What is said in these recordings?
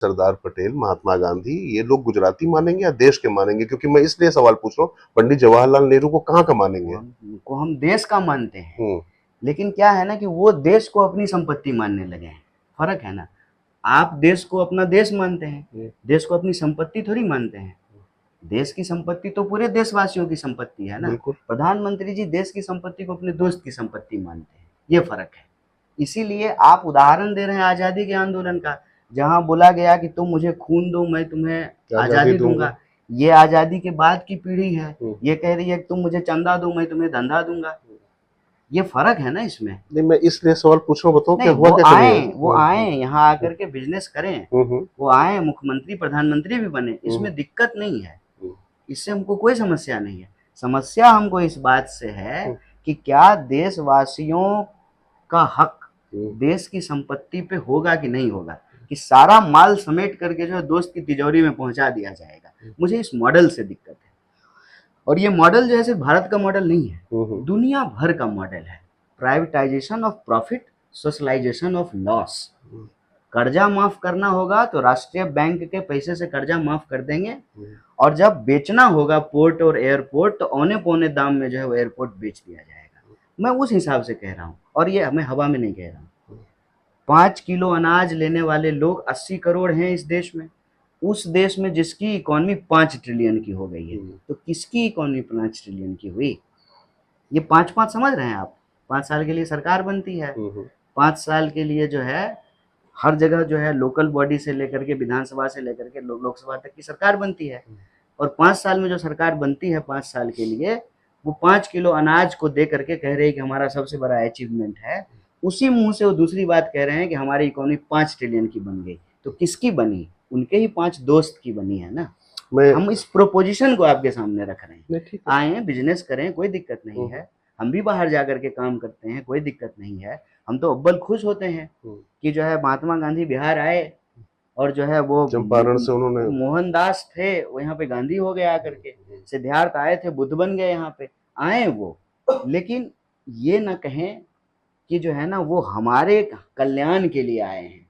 सरदार पटेल, महात्मा गांधी, ये लोग गुजराती मानेंगे या देश के मानेंगे? क्योंकि मैं इसलिए सवाल पूछ रहा हूँ, पंडित जवाहरलाल नेहरू को कहाँ का मानेंगे? उनको हम देश का मानते हैं, हम्म, लेकिन क्या है ना कि वो देश को अपनी संपत्ति मानने लगे हैं। फर्क है ना। आप देश को अपना देश मानते हैं, देश को अपनी संपत्ति थोड़ी मानते हैं। देश की संपत्ति तो पूरे देशवासियों की संपत्ति है ना। बिल्कुल। प्रधानमंत्री जी देश की संपत्ति को अपने दोस्त की संपत्ति मानते हैं, ये फर्क है। इसीलिए आप उदाहरण दे रहे हैं आजादी के आंदोलन का, जहां बोला गया कि तुम मुझे खून दो, मैं तुम्हें आजादी दूंगा। ये आजादी के बाद की पीढ़ी है, ये कह रही है कि तुम मुझे चंदा दो, मैं तुम्हें धंधा दूंगा। ये फर्क है ना इसमें। नहीं, मैं इसलिए सवाल पूछ रहा हूँ, बताओ क्या नहीं, हुआ, क्या करिए? वो आए यहाँ आकर के बिजनेस करें, वो आए मुख्यमंत्री प्रधानमंत्री भी बने, इसमें दिक्कत नहीं है, इससे हमको कोई समस्या नहीं है। समस्या हमको इस बात से है कि क्या देशवासियों का हक देश की संपत्ति पे होगा कि नहीं होगा, कि सारा माल समेट करके जो है दोस्त की तिजोरी में पहुंचा दिया जाएगा। मुझे इस मॉडल से दिक्कत है। और ये मॉडल जो है सिर्फ भारत का मॉडल नहीं है, दुनिया भर का मॉडल है। Privatisation of profit, socialisation of loss. कर्जा माफ करना होगा तो राष्ट्रीय बैंक के पैसे से कर्जा माफ कर देंगे, और जब बेचना होगा पोर्ट और एयरपोर्ट तो औने पौने दाम में जो है वो एयरपोर्ट बेच दिया जाएगा। मैं उस हिसाब से कह रहा हूँ, और ये मैं हवा में नहीं कह रहा हूँ। 5 किलो अनाज लेने वाले लोग 80 करोड़ हैं इस देश में। उस देश में जिसकी इकोनॉमी 5 ट्रिलियन की हो गई है, तो किसकी इकोनॉमी 5 ट्रिलियन की हुई? ये 5-5 समझ रहे हैं आप? 5 साल के लिए सरकार बनती है, 5 साल के लिए जो है हर जगह जो है लोकल बॉडी से लेकर के विधानसभा से लेकर के लोकसभा तक की सरकार बनती है। और 5 साल में जो सरकार बनती है 5 साल के लिए, वो 5 किलो अनाज को दे करके कह रहे हैं कि हमारा सबसे बड़ा अचीवमेंट है। उसी मुंह से वो दूसरी बात कह रहे हैं कि हमारी इकोनॉमी 5 ट्रिलियन की बन गई। तो किसकी बनी? उनके ही 5 दोस्त की बनी है ना। हम इस प्रोपोजिशन को आपके सामने रख रहे हैं। आए बिजनेस करें, कोई दिक्कत नहीं है। हम भी बाहर जाकर के काम करते हैं, कोई दिक्कत नहीं है। हम तो अव्वल खुश होते हैं कि जो है महात्मा गांधी बिहार आए, और जो है वो चंपारण से उन्होंने, मोहनदास थे वो यहाँ पे गांधी हो गए आकर के, सिद्धार्थ आए थे बुद्ध बन गए यहाँ पे, आए वो। लेकिन ये ना कहें कि जो है ना वो हमारे कल्याण के लिए आए हैं।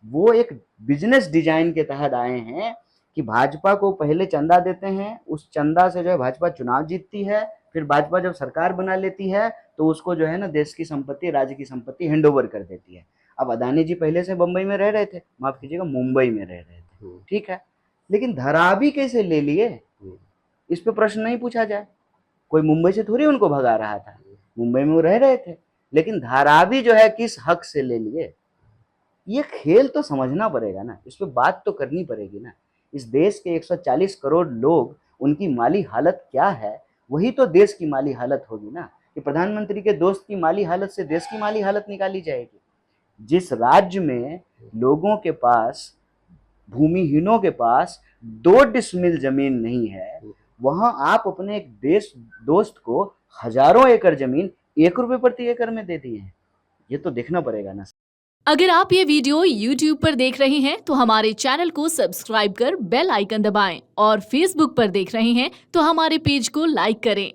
वो एक बिजनेस डिजाइन के तहत आए हैं कि भाजपा को पहले चंदा देते हैं, उस चंदा से जो है भाजपा चुनाव जीतती है, फिर भाजपा जब सरकार बना लेती है तो उसको जो है ना देश की संपत्ति, राज्य की संपत्ति हैंड ओवर कर देती है। अब अदानी जी पहले से बंबई में रह रहे थे, माफ कीजिएगा मुंबई में रह रहे थे, ठीक है, लेकिन धरावी कैसे ले लिए, इस पे प्रश्न नहीं पूछा जाए। कोई मुंबई से थोड़ी उनको भगा रहा था, मुंबई में वो रह रहे थे, लेकिन धारावी जो है किस हक से ले लिए? ये खेल तो समझना पड़ेगा ना, इस पे बात तो करनी पड़ेगी ना। इस देश के 140 करोड़ लोग, उनकी माली हालत क्या है, वही तो देश की माली हालत होगी ना। कि प्रधानमंत्री के दोस्त की माली हालत से देश की माली हालत निकाली जाएगी? जिस राज्य में लोगों के पास, भूमिहीनों के पास 2 डिसमिल जमीन नहीं है, वहां आप अपने एक दोस्त को हजारों एकड़ जमीन 1 रुपए प्रति एकड़ में दे दिए हैं। ये तो देखना पड़ेगा ना। अगर आप ये वीडियो YouTube पर देख रहे हैं तो हमारे चैनल को सब्सक्राइब कर बेल आइकन दबाएं, और Facebook पर देख रहे हैं तो हमारे पेज को लाइक करें।